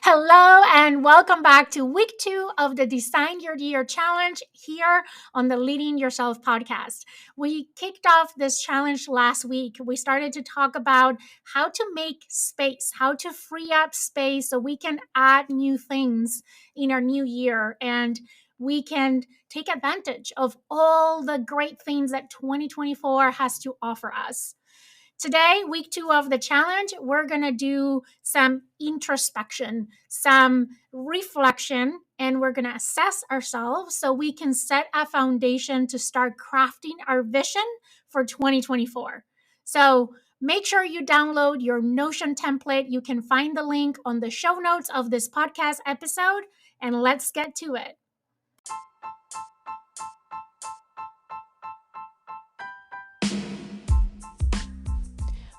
Hello and welcome back to week 2 of the Design Your Year challenge here on the Leading Yourself podcast. We kicked off this challenge last week. We started to talk about how to make space, how to free up space so we can add new things in our new year and we can take advantage of all the great things that 2024 has to offer us. Today, week 2 of the challenge, we're going to do some introspection, some reflection, and we're going to assess ourselves so we can set a foundation to start crafting our vision for 2024. So make sure you download your Notion template. You can find the link on the show notes of this podcast episode, and let's get to it.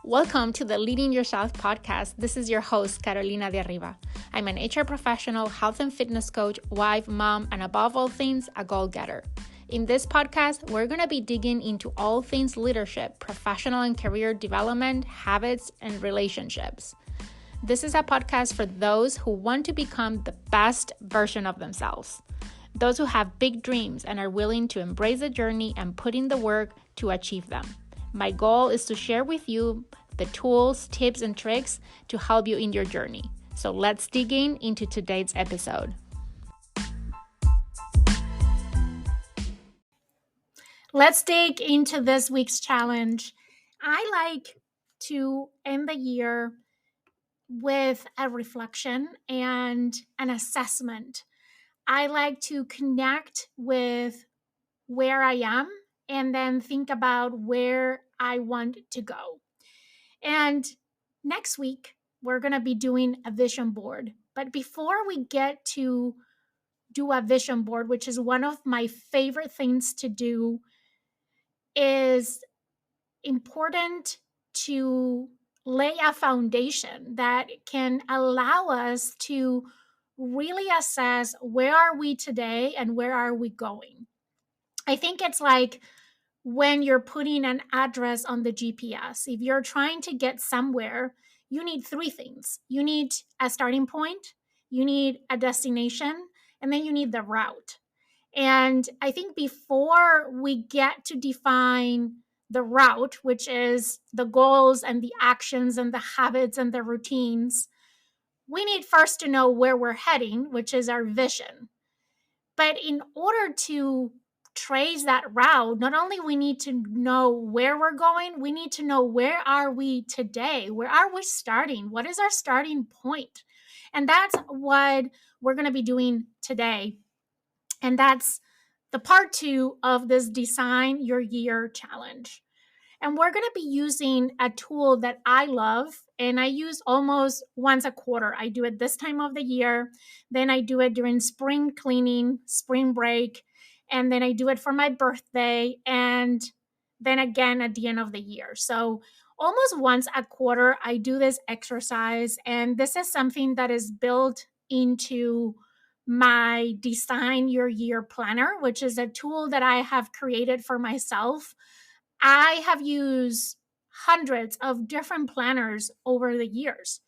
Welcome to the Leading Yourself podcast. This is your host, Carolina de Arriba. I'm an HR professional, health and fitness coach, wife, mom, and above all things, a goal-getter. In this podcast, we're going to be digging into all things leadership, professional and career development, habits, and relationships. This is a podcast for those who want to become the best version of themselves. Those who have big dreams and are willing to embrace the journey and put in the work to achieve them. My goal is to share with you the tools, tips, and tricks to help you in your journey. So let's dig into today's episode. Let's dig into this week's challenge. I like to end the year with a reflection and an assessment. I like to connect with where I am and then think about where I want to go. And next week, we're going to be doing a vision board. But before we get to do a vision board, which is one of my favorite things to do, is important to lay a foundation that can allow us to really assess where are we today and where are we going. I think it's like when you're putting an address on the GPS. If you're trying to get somewhere, you need three things. You need a starting point, you need a destination, and then you need the route. And I think before we get to define the route, which is the goals and the actions and the habits and the routines, we need first to know where we're heading, which is our vision. But in order to trace that route, not only we need to know where we're going, we need to know where are we today? Where are we starting? What is our starting point? And that's what we're going to be doing today. And that's the part 2 of this Design Your Year challenge. And we're going to be using a tool that I love and I use almost once a quarter. I do it this time of the year. Then I do it during spring cleaning, spring break. And then I do it for my birthday. And then again at the end of the year. So almost once a quarter, I do this exercise. And this is something that is built into my Design Your Year planner, which is a tool that I have created for myself. I have used hundreds of different planners over the years.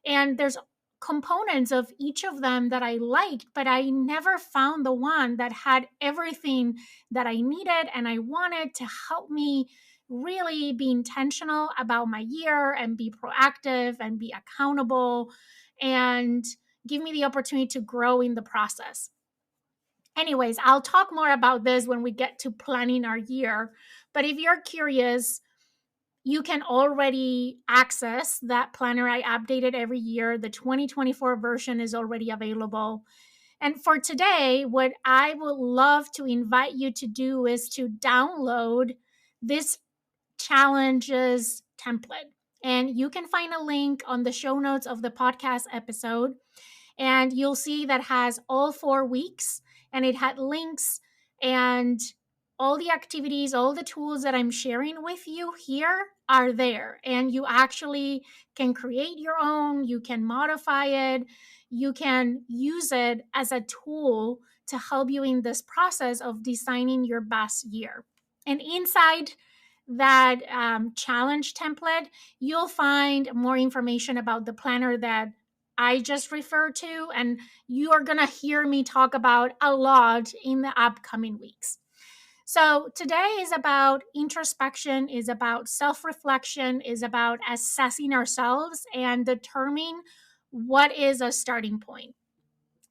And there's components of each of them that I liked, but I never found the one that had everything that I needed and I wanted to help me really be intentional about my year and be proactive and be accountable and give me the opportunity to grow in the process. Anyways, I'll talk more about this when we get to planning our year. But if you're curious, you can already access that planner. I update it every year. The 2024 version is already available. And for today, what I would love to invite you to do is to download this challenges template. And you can find a link on the show notes of the podcast episode. And you'll see that has all 4 weeks and it had links and all the activities, all the tools that I'm sharing with you here are there. And you actually can create your own, you can modify it, you can use it as a tool to help you in this process of designing your best year. And inside that challenge template, you'll find more information about the planner that I just referred to, and you are going to hear me talk about a lot in the upcoming weeks. So today is about introspection, is about self-reflection, is about assessing ourselves and determining what is a starting point.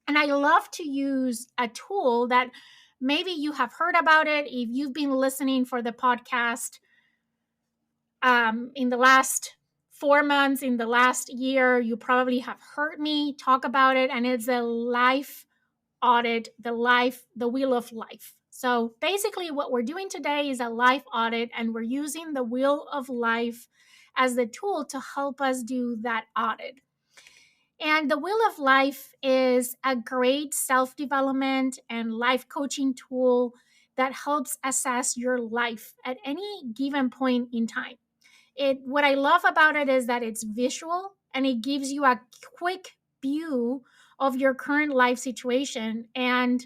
And I love to use a tool that maybe you have heard about it if you've been listening for the podcast in the last 4 months, in the last year. You probably have heard me talk about it, and it's a life audit, the wheel of life. So basically, what we're doing today is a life audit, and we're using the wheel of life as the tool to help us do that audit. And the Wheel of Life is a great self development and life coaching tool that helps assess your life at any given point in time. What I love about it is that it's visual and it gives you a quick view of your current life situation and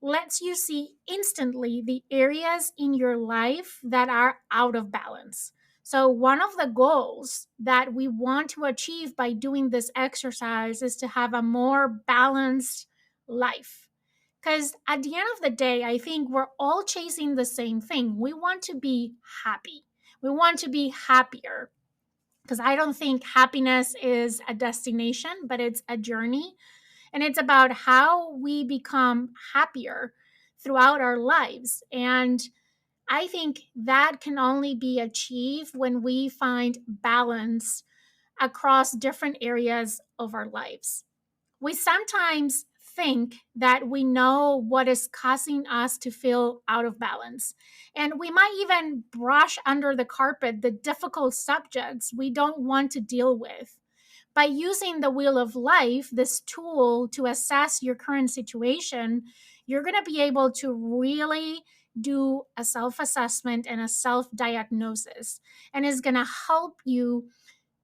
lets you see instantly the areas in your life that are out of balance. So, one of the goals that we want to achieve by doing this exercise is to have a more balanced life. Because at the end of the day, I think we're all chasing the same thing. We want to be happy, we want to be happier. Because I don't think happiness is a destination, but it's a journey. And it's about how we become happier throughout our lives. And I think that can only be achieved when we find balance across different areas of our lives. We sometimes think that we know what is causing us to feel out of balance. And we might even brush under the carpet the difficult subjects we don't want to deal with. By using the Wheel of Life, this tool to assess your current situation, you're going to be able to really do a self assessment and a self diagnosis. And it's going to help you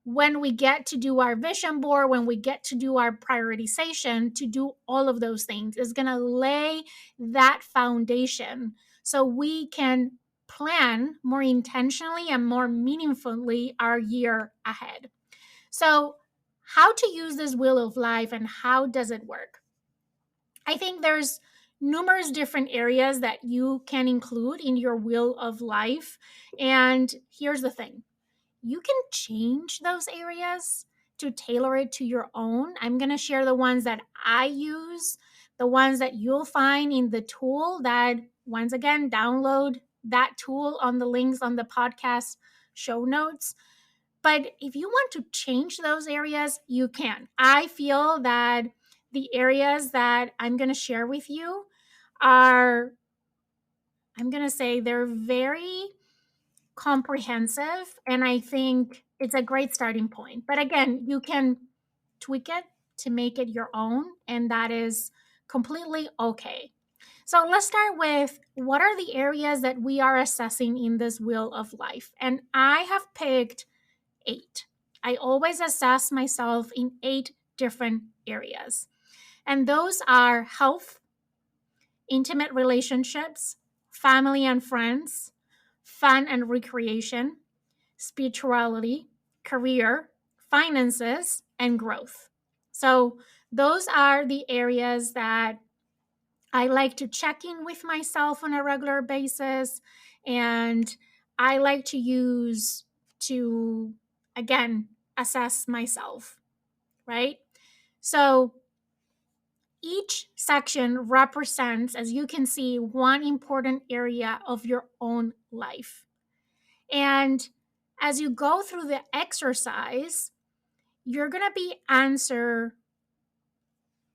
when we get to do our vision board, when we get to do our prioritization, to do all of those things. It's going to lay that foundation so we can plan more intentionally and more meaningfully our year ahead. So, how to use this wheel of life and how does it work? I think there's numerous different areas that you can include in your wheel of life. And here's the thing, you can change those areas to tailor it to your own. I'm going to share the ones that I use, the ones that you'll find in the tool that, once again, download that tool on the links on the podcast show notes. But if you want to change those areas, you can. I feel that the areas that I'm going to share with you are, I'm going to say, they're very comprehensive. And I think it's a great starting point. But again, you can tweak it to make it your own. And that is completely okay. So let's start with what are the areas that we are assessing in this wheel of life? And I have picked 8. I always assess myself in 8 different areas. And those are health, intimate relationships, family and friends, fun and recreation, spirituality, career, finances, and growth. So, those are the areas that I like to check in with myself on a regular basis. And I like to use to, again, assess myself, right? So each section represents, as you can see, one important area of your own life. And as you go through the exercise, you're going to be answer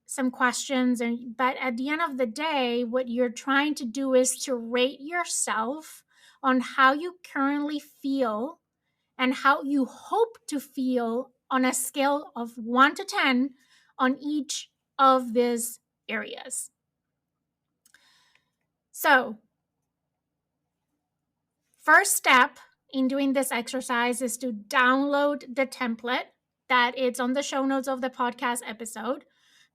some questions, and but at the end of the day, what you're trying to do is to rate yourself on how you currently feel and how you hope to feel on a scale of 1 to 10 on each of these areas. So, first step in doing this exercise is to download the template that it's on the show notes of the podcast episode,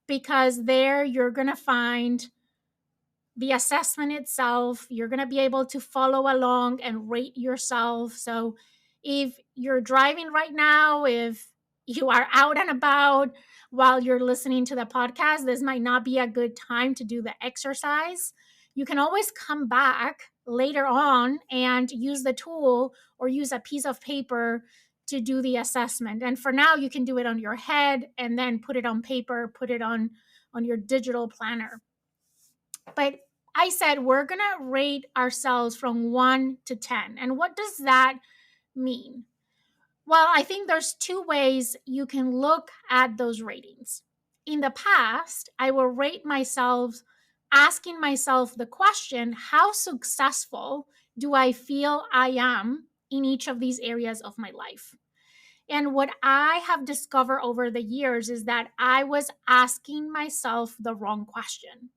because there you're going to find the assessment itself. You're going to be able to follow along and rate yourself. So if you're driving right now, if you are out and about while you're listening to the podcast, this might not be a good time to do the exercise. You can always come back later on and use the tool or use a piece of paper to do the assessment. And for now, you can do it on your head and then put it on paper, put it on your digital planner. But I said we're going to rate ourselves from 1 to 10. And what does that mean? Well, I think there's two ways you can look at those ratings. In the past, I will rate myself asking myself the question, how successful do I feel I am in each of these areas of my life? And what I have discovered over the years is that I was asking myself the wrong question.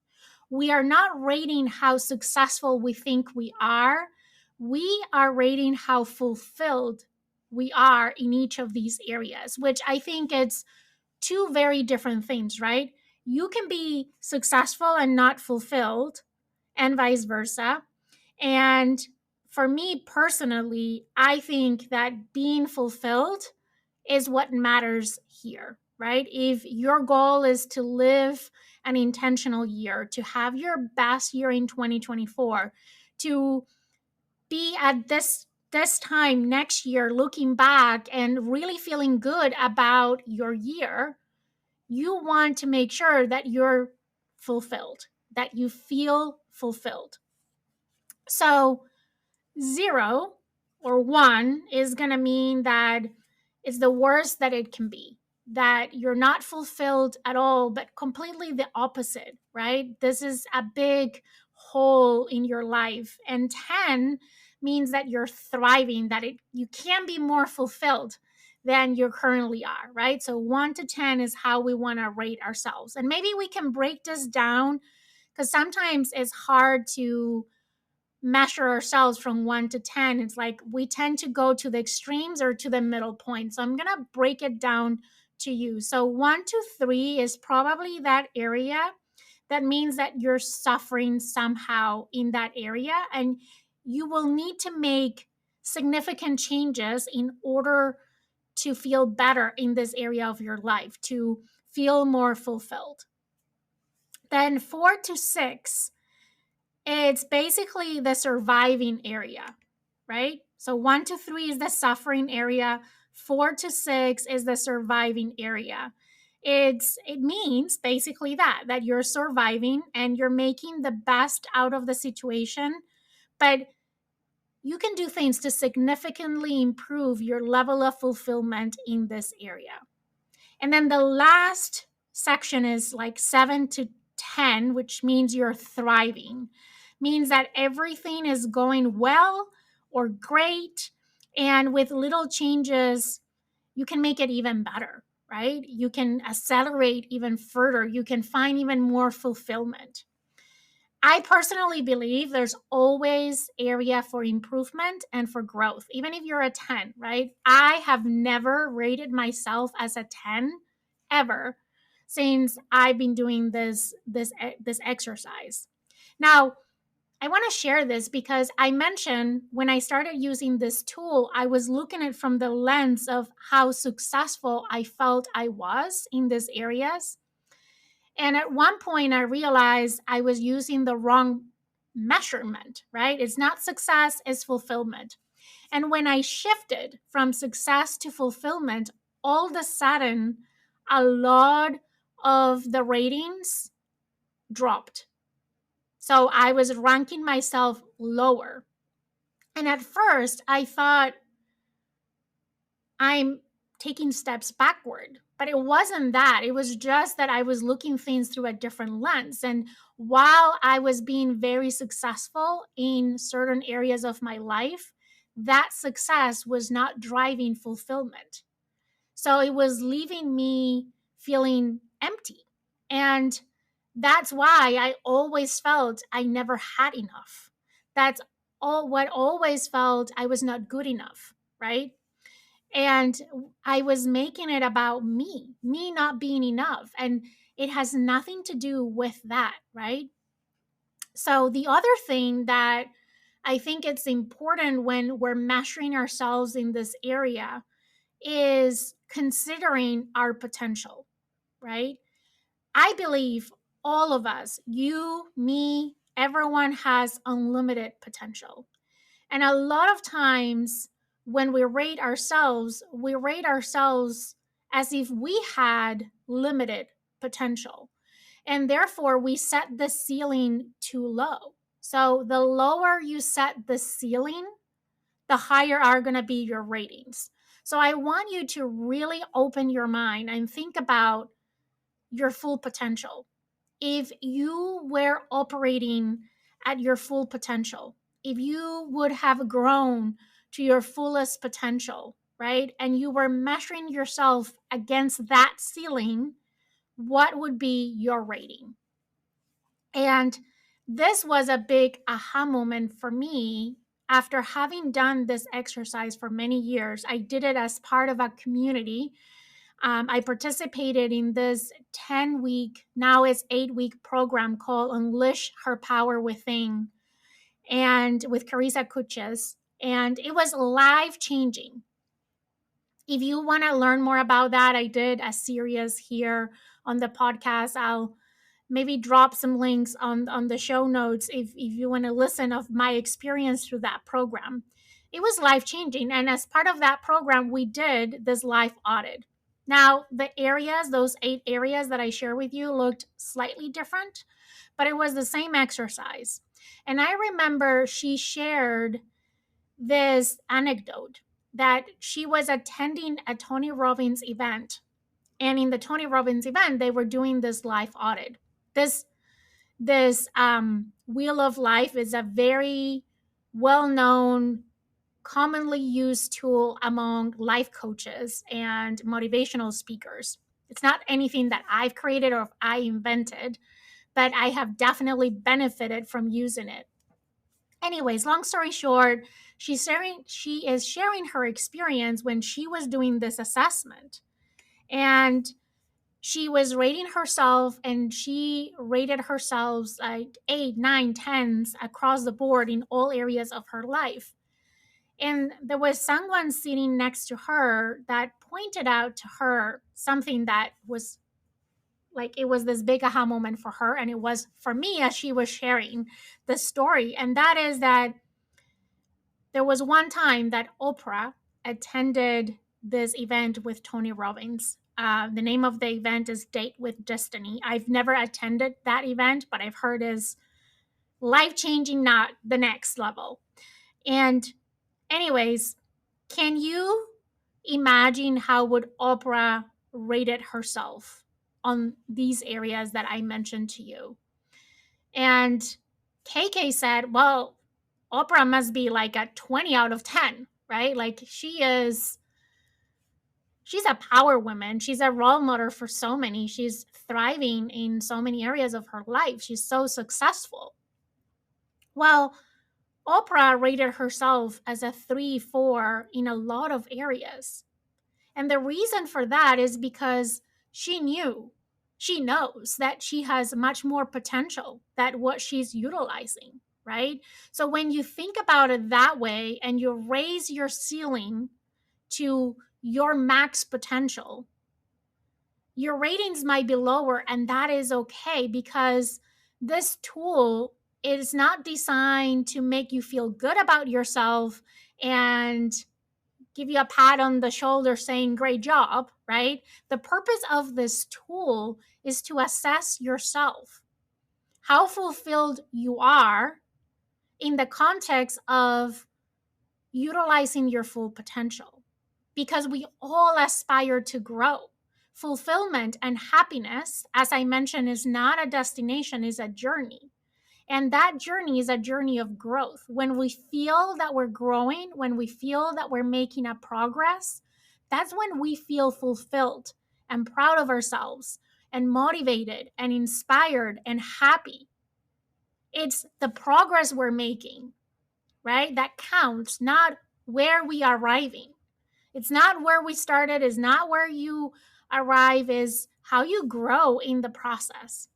We are not rating how successful we think we are. We are rating how fulfilled we are in each of these areas, which I think it's two very different things, right? You can be successful and not fulfilled, and vice versa. And for me personally, I think that being fulfilled is what matters here, right? If your goal is to live an intentional year, to have your best year in 2024, to be at this time next year looking back and really feeling good about your year, you want to make sure that you're fulfilled, that you feel fulfilled. So 0 or 1 is going to mean that it's the worst that it can be, that you're not fulfilled at all, but completely the opposite, right? This is a big hole in your life. And 10 means that you're thriving, that you can be more fulfilled than you currently are, right? So 1 to 10 is how we want to rate ourselves. And maybe we can break this down because sometimes it's hard to measure ourselves from 1 to 10. It's like we tend to go to the extremes or to the middle point. So I'm going to break it down to you. So 1 to 3 is probably that area. That means that you're suffering somehow in that area, and you will need to make significant changes in order to feel better in this area of your life, to feel more fulfilled. Then 4 to 6, it's basically the surviving area, right? So 1 to 3 is the suffering area, 4 to 6 is the surviving area. It means basically that you're surviving and you're making the best out of the situation, but you can do things to significantly improve your level of fulfillment in this area. And then the last section is like 7 to 10, which means you're thriving, means that everything is going well or great. And with little changes, you can make it even better, right? You can accelerate even further. You can find even more fulfillment. I personally believe there's always area for improvement and for growth, even if you're a 10, right? I have never rated myself as a 10 ever since I've been doing this exercise. Now, I want to share this because I mentioned when I started using this tool, I was looking at it from the lens of how successful I felt I was in these areas. And at one point, I realized I was using the wrong measurement, right? It's not success, it's fulfillment. And when I shifted from success to fulfillment, all of a sudden, a lot of the ratings dropped. So I was ranking myself lower. And at first, I thought I'm taking steps backward. But it wasn't that. It was just that I was looking things through a different lens. And while I was being very successful in certain areas of my life, that success was not driving fulfillment. So it was leaving me feeling empty. And that's why I always felt I never had enough. That's all what always felt I was not good enough, right? And I was making it about me not being enough. And it has nothing to do with that, right? So, the other thing that I think it's important when we're measuring ourselves in this area is considering our potential, right? I believe all of us, you, me, everyone has unlimited potential. And a lot of times when we rate ourselves as if we had limited potential. And therefore, we set the ceiling too low. So the lower you set the ceiling, the higher are going to be your ratings. So I want you to really open your mind and think about your full potential. If you were operating at your full potential, if you would have grown to your fullest potential, right? And you were measuring yourself against that ceiling, what would be your rating? And this was a big aha moment for me after having done this exercise for many years. I did it as part of a community. I participated in this 10-week, now it's 8-week program called Unleash Her Power Within, and with Carissa Kuches. And it was life changing. If you want to learn more about that, I did a series here on the podcast. I'll maybe drop some links on the show notes if you want to listen of my experience through that program. It was life changing. And as part of that program, we did this life audit. Now, the areas, those 8 areas that I share with you, looked slightly different, but it was the same exercise. And I remember she shared this anecdote that she was attending a Tony Robbins event. And in the Tony Robbins event, they were doing this life audit. This wheel of life is a very well-known, commonly used tool among life coaches and motivational speakers. It's not anything that I've created or I invented, but I have definitely benefited from using it. Anyways, long story short, she is sharing her experience when she was doing this assessment. And she was rating herself, and she rated herself like 8, 9, 10s across the board in all areas of her life. And there was someone sitting next to her that pointed out to her something that was like, it was this big aha moment for her. And it was for me as she was sharing the story. And that is that there was one time that Oprah attended this event with Tony Robbins. The name of the event is Date with Destiny. I've never attended that event, but I've heard is life changing, not the next level. And, anyways, can you imagine how would Oprah rated herself on these areas that I mentioned to you? And KK said, well, Oprah must be like a 20 out of 10, right? Like she's a power woman. She's a role model for so many. She's thriving in so many areas of her life. She's so successful. Well, Oprah rated herself as a 3, 4 in a lot of areas. And the reason for that is because she knows that she has much more potential than what she's utilizing, right? So when you think about it that way and you raise your ceiling to your max potential, your ratings might be lower, and that is okay because this tool is not designed to make you feel good about yourself and give you a pat on the shoulder saying, great job, right? The purpose of this tool is to assess yourself, how fulfilled you are in the context of utilizing your full potential. Because we all aspire to grow. Fulfillment and happiness, as I mentioned, is not a destination, is a journey. And that journey is a journey of growth. When we feel that we're growing, when we feel that we're making a progress, that's when we feel fulfilled and proud of ourselves and motivated and inspired and happy. It's the progress we're making, right? That counts, not where we are arriving. It's not where we started, it's not where you arrive, is how you grow in the process.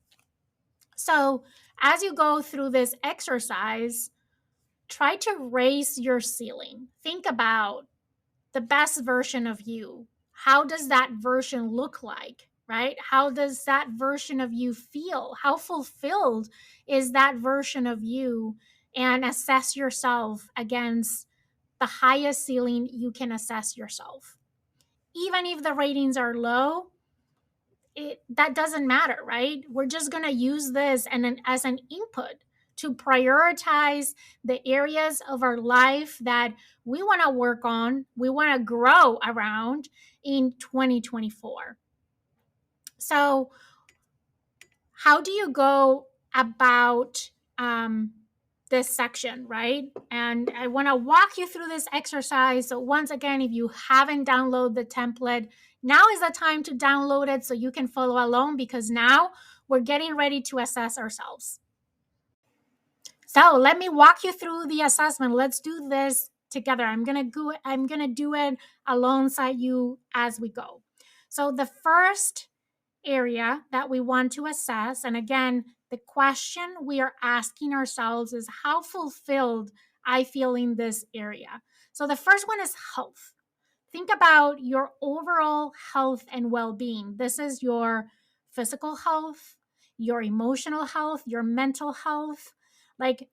So, as you go through this exercise, try to raise your ceiling. Think about the best version of you. how does that version look like, right? How does that version of you feel? How fulfilled is that version of you? And assess yourself against the highest ceiling you can assess yourself. Even if the ratings are low, that doesn't matter, right? We're just going to use this as an input to prioritize the areas of our life that we want to work on, we want to grow around in 2024. So, how do you go about this section, right? And I want to walk you through this exercise. So, once again, if you haven't downloaded the template, now is the time to download it so you can follow along, because now we're getting ready to assess ourselves. So, let me walk you through the assessment. Let's do this together. I'm going to do it alongside you as we go. So, the first area that we want to assess. And again, the question we are asking ourselves is, how fulfilled I feel in this area? So the first one is health. Think about your overall health and well being. This is your physical health, your emotional health, your mental health. Like,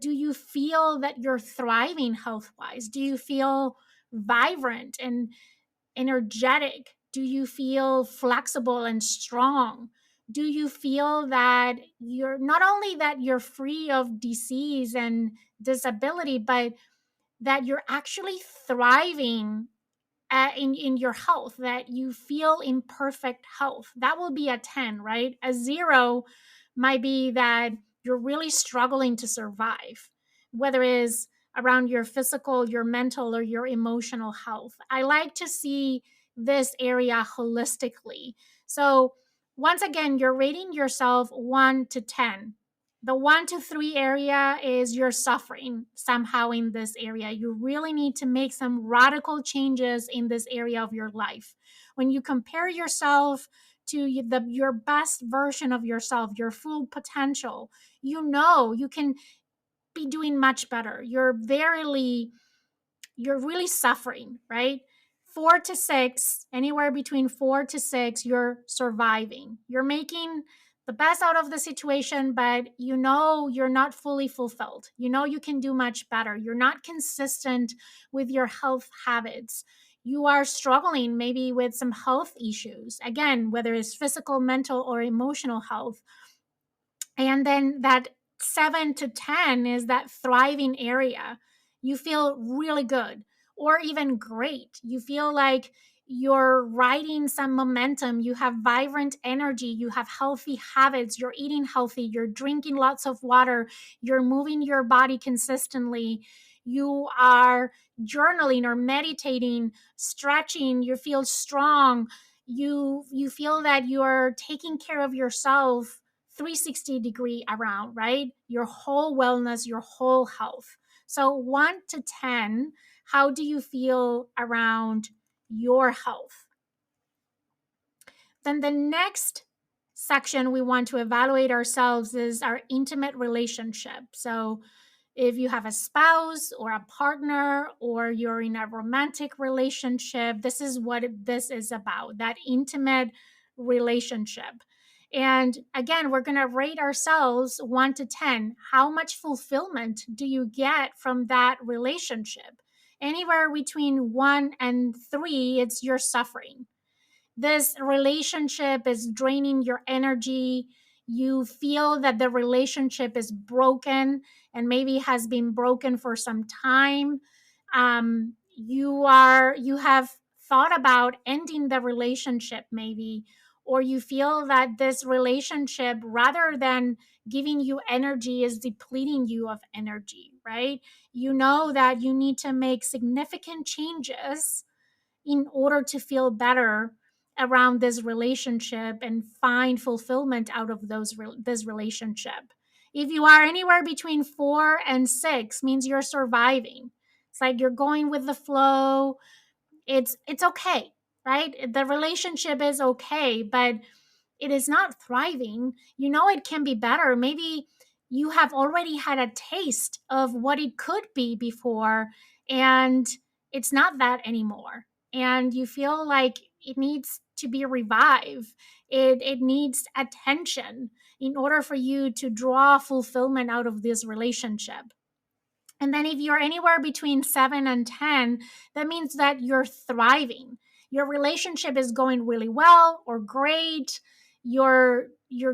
do you feel that you're thriving health wise? Do you feel vibrant and energetic? Do you feel flexible and strong? Do you feel that you're not only that you're free of disease and disability, but that you're actually thriving in your health, that you feel in perfect health? That will be a 10, right? A 0 might be that you're really struggling to survive, whether it is around your physical, your mental, or your emotional health. I like to see this area holistically. So, once again, you're rating yourself 1 to 10. The 1 to 3 area is you're suffering somehow in this area. You really need to make some radical changes in this area of your life. When you compare yourself to your best version of yourself, your full potential, you know you can be doing much better. You're really suffering, right? 4 to 6, anywhere between 4 to 6, you're surviving. You're making the best out of the situation, but you know you're not fully fulfilled. You know you can do much better. You're not consistent with your health habits. You are struggling maybe with some health issues. Again, whether it's physical, mental, or emotional health. And then that 7 to 10 is that thriving area. You feel really good or even great. You feel like you're riding some momentum. You have vibrant energy. You have healthy habits. You're eating healthy. You're drinking lots of water. You're moving your body consistently. You are journaling or meditating, stretching. You feel strong. You feel that you're taking care of yourself 360-degree around, right? Your whole wellness, your whole health. So 1 to 10, how do you feel around your health? Then the next section we want to evaluate ourselves is our intimate relationship. So if you have a spouse or a partner or you're in a romantic relationship, this is what this is about, that intimate relationship. And again, we're going to rate ourselves 1 to 10. How much fulfillment do you get from that relationship? Anywhere between 1 and 3, it's you're suffering. This relationship is draining your energy. You feel that the relationship is broken and maybe has been broken for some time. You have thought about ending the relationship maybe, or you feel that this relationship, rather than giving you energy, is depleting you of energy, right? You know that you need to make significant changes in order to feel better around this relationship and find fulfillment out of this relationship. If you are anywhere between 4 and 6, means you're surviving. It's like you're going with the flow. It's okay, right? The relationship is okay, but it is not thriving. You know it can be better. Maybe you have already had a taste of what it could be before, and it's not that anymore. and you feel like it needs to be revived. It needs attention in order for you to draw fulfillment out of this relationship. And then if you're anywhere between 7 and 10, that means that you're thriving. Your relationship is going really well or great. You're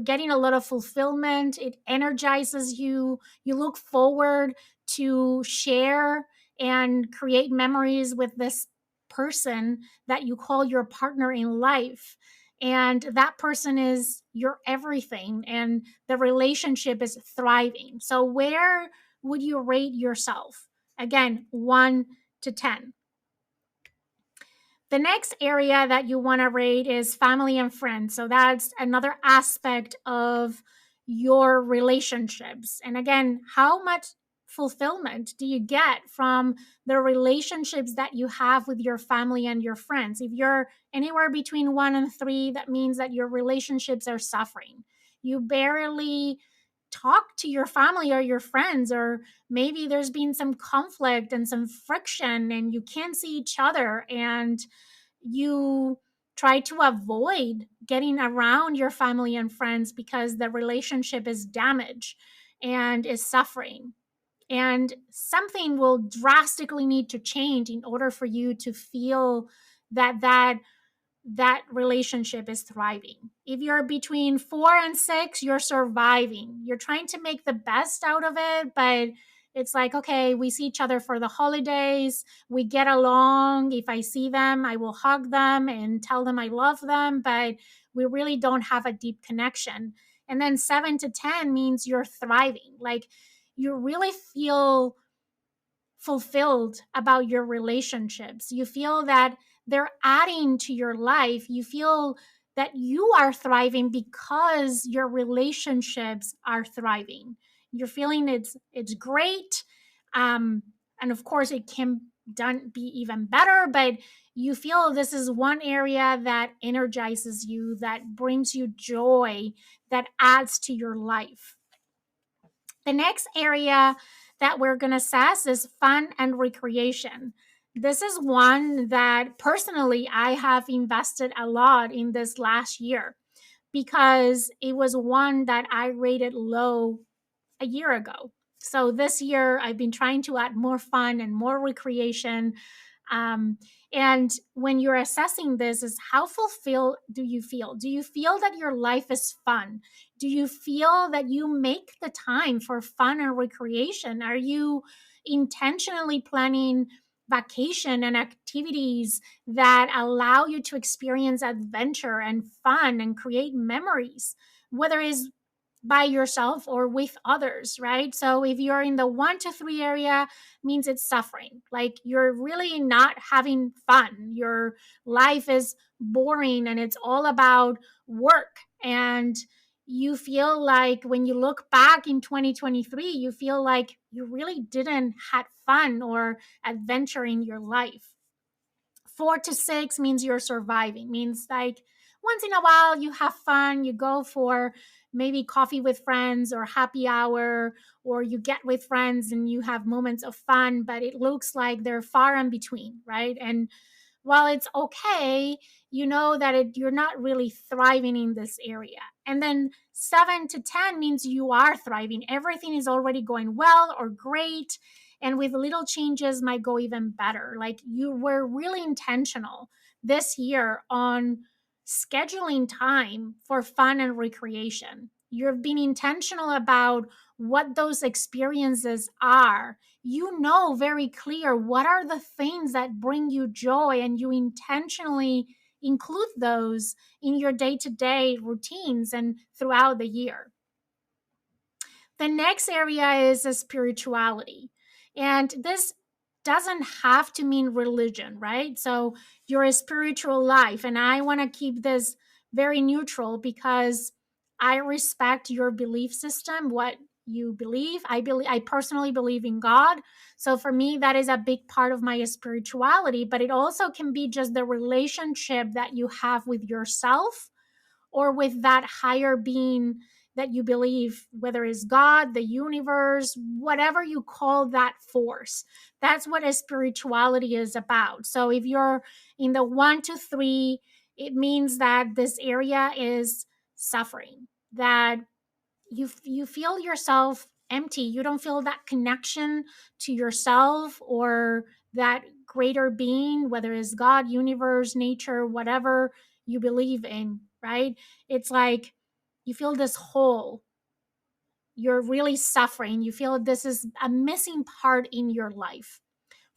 getting a lot of fulfillment. It energizes you. You look forward to share and create memories with this person that you call your partner in life. And that person is your everything, and the relationship is thriving. So where would you rate yourself? Again, 1 to 10. The next area that you want to rate is family and friends. So that's another aspect of your relationships. And again, how much fulfillment do you get from the relationships that you have with your family and your friends? If you're anywhere between 1 and 3, that means that your relationships are suffering. You barely talk to your family or your friends, or maybe there's been some conflict and some friction and you can't see each other, and you try to avoid getting around your family and friends because the relationship is damaged and is suffering. And something will drastically need to change in order for you to feel that relationship is thriving. If you're between 4 and 6, you're surviving. You're trying to make the best out of it, but it's like, okay, we see each other for the holidays. We get along. If I see them, I will hug them and tell them I love them, but we really don't have a deep connection. And then 7 to 10 means you're thriving. Like you really feel fulfilled about your relationships. You feel that they're adding to your life. You feel that you are thriving because your relationships are thriving. You're feeling it's great. And of course it can done be even better, but you feel this is one area that energizes you, that brings you joy, that adds to your life. The next area that we're going to assess is fun and recreation. This is one that personally I have invested a lot in this last year because it was one that I rated low a year ago. So this year I've been trying to add more fun and more recreation. Um, and when you're assessing this, is how fulfilled do you feel? Do you feel that your life is fun? Do you feel that you make the time for fun and recreation? Are you intentionally planning vacation and activities that allow you to experience adventure and fun and create memories, whether it's by yourself or with others, right? So if you're in the 1 to 3 area, means it's suffering. Like you're really not having fun. Your life is boring and it's all about work. And you feel like when you look back in 2023, you feel like you really didn't had fun or adventure in your life. 4 to 6 means you're surviving, means like once in a while you have fun, you go for maybe coffee with friends or happy hour, or you get with friends and you have moments of fun, but it looks like they're far in between, right? And while it's okay, you know that you're not really thriving in this area. And then 7 to 10 means you are thriving. Everything is already going well or great. And with little changes might go even better. Like you were really intentional this year on scheduling time for fun and recreation. You've been intentional about what those experiences are. You know very clear what are the things that bring you joy, and you intentionally include those in your day-to-day routines and throughout the year. The next area is a spirituality. And this doesn't have to mean religion, right? So your spiritual life. And I want to keep this very neutral because I respect your belief system, what you believe. I personally believe in God. So for me, that is a big part of my spirituality, but it also can be just the relationship that you have with yourself or with that higher being that you believe, whether it's God, the universe, whatever you call that force. That's what a spirituality is about. So if you're in the 1 to 3, it means that this area is suffering, that you feel yourself empty. You don't feel that connection to yourself or that greater being, whether it's God, universe, nature, whatever you believe in, right? It's like you feel this hole. You're really suffering. You feel this is a missing part in your life.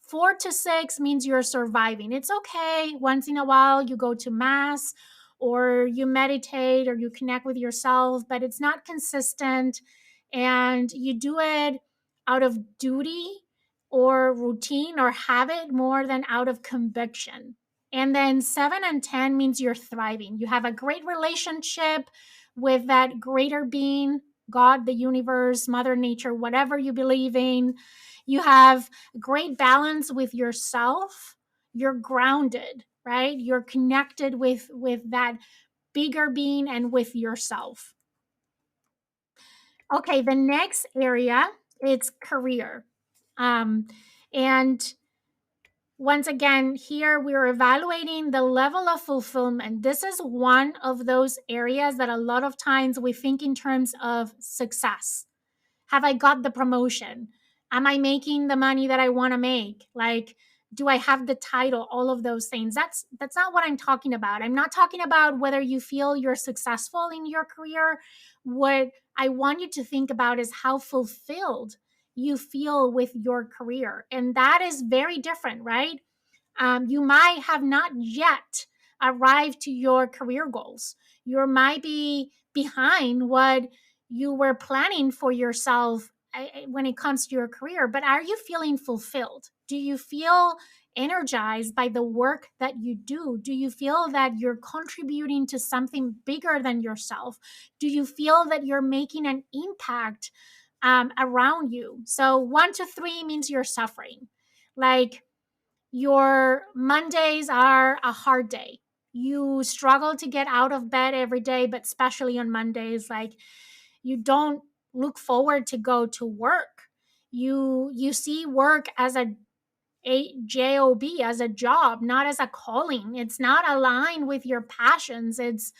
4 to 6 means you're surviving. It's okay. Once in a while, you go to mass or you meditate or you connect with yourself, but it's not consistent. And you do it out of duty or routine or habit more than out of conviction. And then 7 and 10 means you're thriving. You have a great relationship with that greater being, God, the universe, Mother Nature, whatever you believe in. You have great balance with yourself. You're grounded, right? You're connected with that bigger being and with yourself. Okay, the next area, it's career. Um, and once again, here we're evaluating the level of fulfillment. This is one of those areas that a lot of times we think in terms of success. Have I got the promotion? Am I making the money that I want to make? Like, do I have the title? All of those things. That's not what I'm talking about. I'm not talking about whether you feel you're successful in your career. What I want you to think about is how fulfilled you feel with your career. And that is very different, right? You might have not yet arrived to your career goals. You might be behind what you were planning for yourself when it comes to your career, but are you feeling fulfilled? Do you feel energized by the work that you do? Do you feel that you're contributing to something bigger than yourself? Do you feel that you're making an impact around you? So 1 to 3 means you're suffering. Like, your Mondays are a hard day. You struggle to get out of bed every day, but especially on Mondays, like you don't look forward to go to work. You see work as a job, as a job, not as a calling. It's not aligned with your passions. It's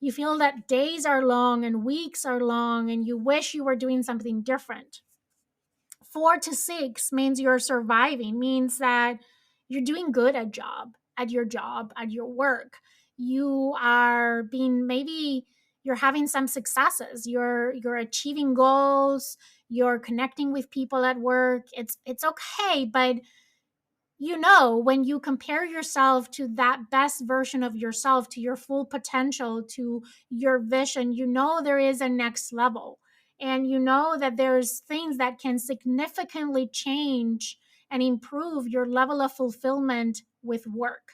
you feel that days are long and weeks are long and you wish you were doing something different. 4 to 6 means you're surviving, means that you're doing good at your work. You are being, maybe you're having some successes. You're achieving goals, you're connecting with people at work. It's okay, but when you compare yourself to that best version of yourself, to your full potential, to your vision, there is a next level. And that there's things that can significantly change and improve your level of fulfillment with work,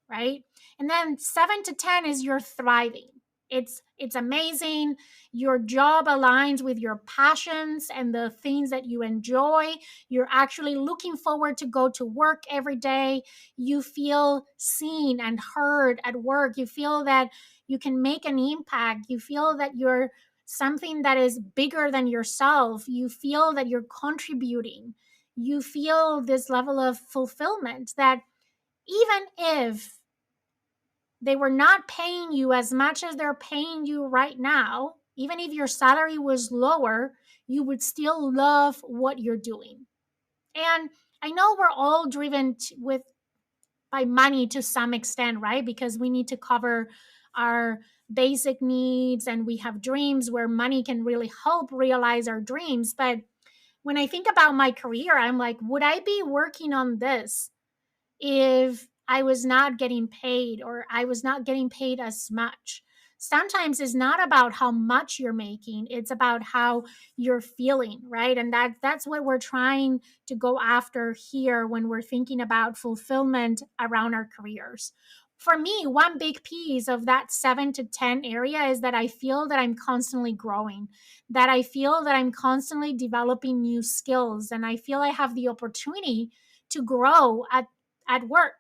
right? And then 7 to 10 is you're thriving. It's amazing. Your job aligns with your passions and the things that you enjoy. You're actually looking forward to go to work every day. You feel seen and heard at work. You feel that you can make an impact. You feel that you're something that is bigger than yourself. You feel that you're contributing. You feel this level of fulfillment that even if they were not paying you as much as they're paying you right now, even if your salary was lower, you would still love what you're doing. And I know we're all driven with by money to some extent, right? Because we need to cover our basic needs and we have dreams where money can really help realize our dreams. But when I think about my career, I'm like, would I be working on this if I was not getting paid or I was not getting paid as much? Sometimes it's not about how much you're making, it's about how you're feeling, right? And that's what we're trying to go after here when we're thinking about fulfillment around our careers. For me, one big piece of that 7 to 10 area is that I feel that I'm constantly growing, that I feel that I'm constantly developing new skills, and I feel I have the opportunity to grow at work.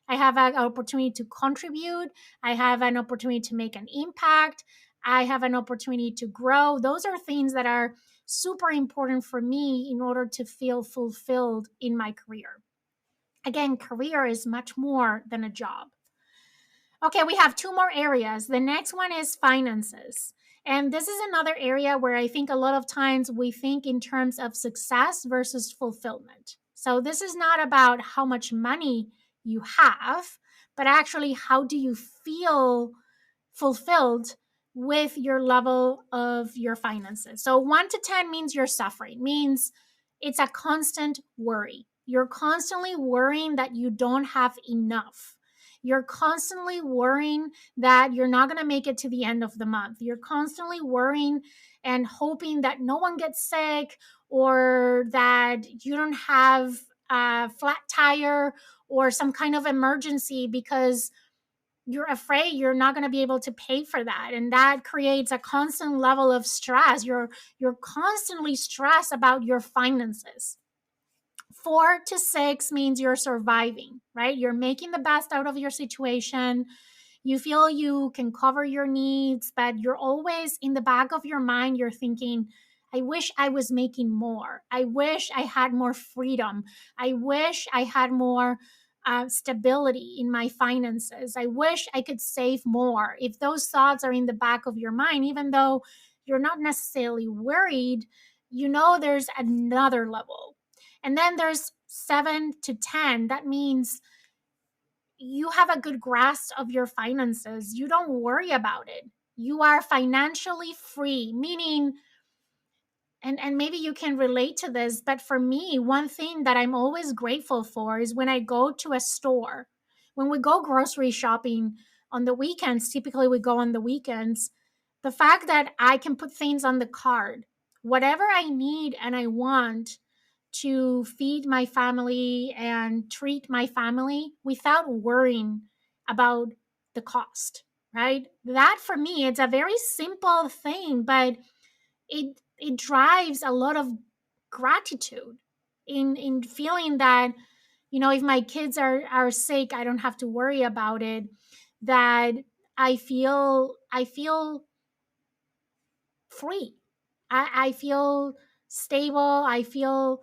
I have an opportunity to contribute. I have an opportunity to make an impact. I have an opportunity to grow. Those are things that are super important for me in order to feel fulfilled in my career. Again, career is much more than a job. Okay, we have two more areas. The next one is finances. And this is another area where I think a lot of times we think in terms of success versus fulfillment. So this is not about how much money you have, but actually how do you feel fulfilled with your level of your finances. So 1 to 10 means you're suffering, means it's a constant worry. You're constantly worrying that you don't have enough. You're constantly worrying that you're not going to make it to the end of the month. You're constantly worrying and hoping that no one gets sick or that you don't have a flat tire or some kind of emergency because you're afraid you're not going to be able to pay for that, and that creates a constant level of stress. You're constantly stressed about your finances. 4 to 6 means you're surviving, right? You're making the best out of your situation. You feel you can cover your needs, but you're always in the back of your mind, you're thinking, I wish I was making more. I wish I had more freedom. I wish I had more stability in my finances. I wish I could save more. If those thoughts are in the back of your mind, even though you're not necessarily worried, you know there's another level. And then there's 7 to 10. That means you have a good grasp of your finances. You don't worry about it. You are financially free, meaning, and maybe you can relate to this, but for me, one thing that I'm always grateful for is when I go to a store, when we go grocery shopping on the weekends, typically we go on the weekends, the fact that I can put things on the card, whatever I need and I want to feed my family and treat my family without worrying about the cost, right? That for me, it's a very simple thing, but it drives a lot of gratitude in feeling that, if my kids are sick, I don't have to worry about it. That I feel free. I feel stable. I feel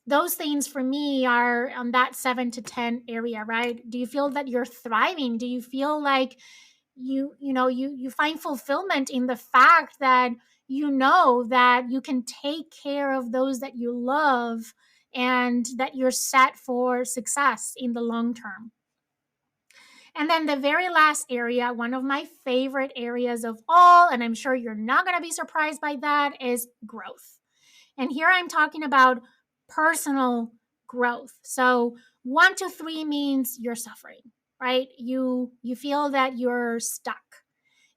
those things for me are on that 7 to 10 area, right? Do you feel that you're thriving? Do you feel like you find fulfillment in the fact that you know that you can take care of those that you love and that you're set for success in the long term? And then the very last area, one of my favorite areas of all, and I'm sure you're not going to be surprised by that, is growth. And here I'm talking about personal growth. So 1 to 3 means you're suffering, right? You feel that you're stuck.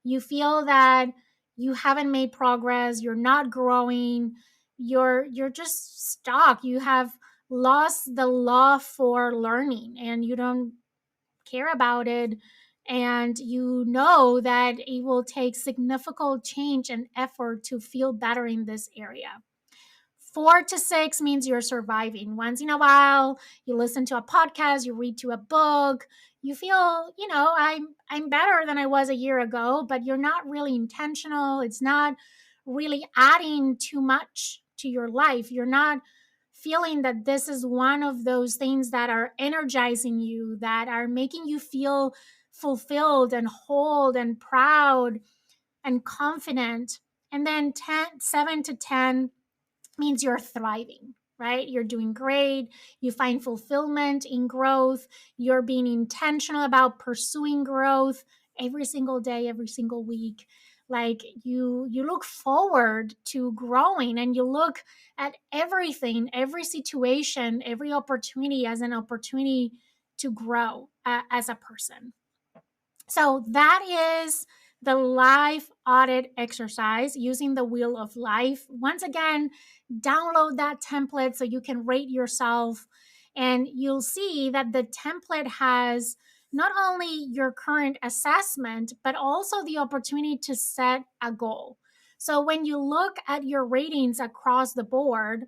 You feel that you haven't made progress, you're not growing, you're just stuck. You have lost the love for learning and you don't care about it, and you know that it will take significant change and effort to feel better in this area. 4 to 6 means you're surviving. Once in a while, you listen to a podcast, you read to a book, you feel, I'm better than I was a year ago, but you're not really intentional. It's not really adding too much to your life. You're not feeling that this is one of those things that are energizing you, that are making you feel fulfilled and whole and proud and confident. And then 7 to 10 means you're thriving, right? You're doing great. You find fulfillment in growth. You're being intentional about pursuing growth every single day, every single week. Like you look forward to growing, and you look at everything, every situation, every opportunity as an opportunity to grow as a person. So that is the life audit exercise using the wheel of life. Once again, download that template so you can rate yourself, and you'll see that the template has not only your current assessment, but also the opportunity to set a goal. So when you look at your ratings across the board,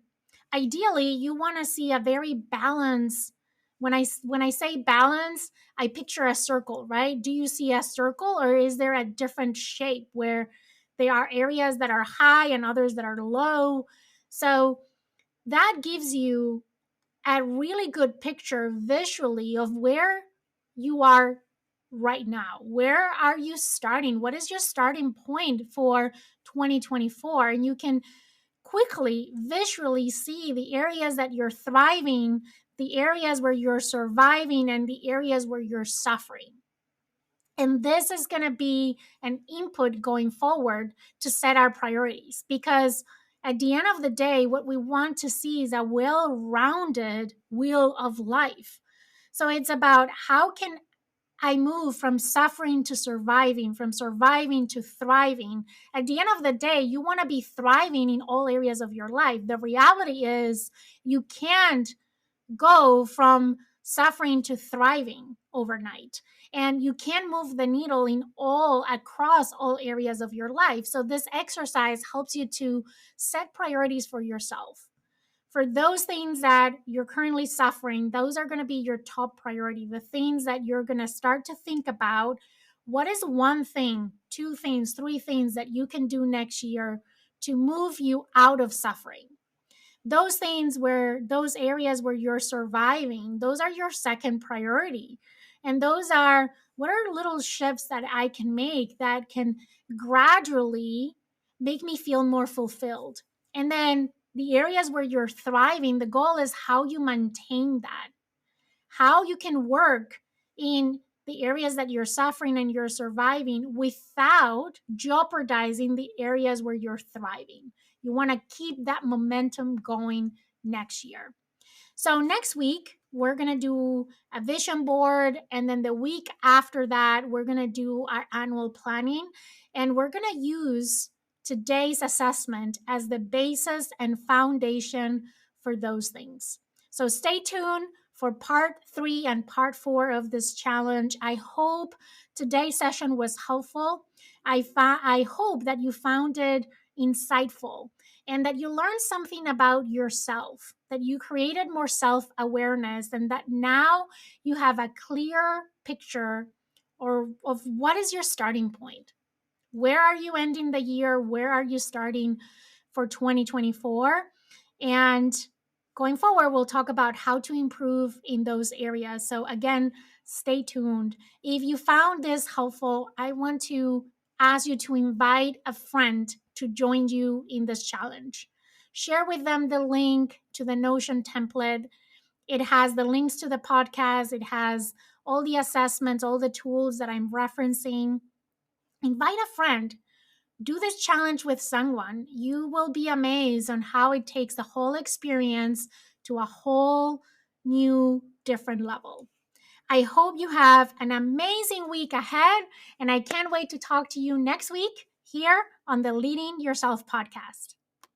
ideally you want to see a very balanced. When I say balance, I picture a circle, right? Do you see a circle, or is there a different shape where There are areas that are high and others that are low. So that gives you a really good picture visually of where you are right now. Where are you starting? What is your starting point for 2024? And you can quickly visually see the areas that you're thriving, the areas where you're surviving, and the areas where you're suffering. And this is going to be an input going forward to set our priorities, because at the end of the day, what we want to see is a well rounded wheel of life. So it's about how can I move from suffering to surviving, from surviving to thriving. At the end of the day, you want to be thriving in all areas of your life. The reality is, you can't go from suffering to thriving overnight. And you can move the needle in all across all areas of your life. So this exercise helps you to set priorities for yourself. For those things that you're currently suffering, those are going to be your top priority. The things that you're going to start to think about, what is one thing, two things, three things that you can do next year to move you out of suffering? Those things where those areas where you're surviving, those are your second priority. And those are, what are little shifts that I can make that can gradually make me feel more fulfilled? And then the areas where you're thriving, the goal is how you maintain that, how you can work in the areas that you're suffering and you're surviving without jeopardizing the areas where you're thriving. You want to keep that momentum going next year. So next week, we're going to do a vision board. And then the week after that, we're going to do our annual planning. And we're going to use today's assessment as the basis and foundation for those things. So stay tuned for part 3 and part 4 of this challenge. I hope today's session was helpful. I hope that you found it insightful and that you learned something about yourself, that you created more self awareness, and that now you have a clear picture or of what is your starting point. Where are you ending the year? Where are you starting for 2024? And going forward, we'll talk about how to improve in those areas. So, again, stay tuned. If you found this helpful, I want to ask you to invite a friend to join you in this challenge. Share with them the link to the Notion template. It has the links to the podcast, it has all the assessments, all the tools that I'm referencing. Invite a friend. Do this challenge with someone. You will be amazed on how it takes the whole experience to a whole new, different level. I hope you have an amazing week ahead, and I can't wait to talk to you next week here on the Leading Yourself podcast.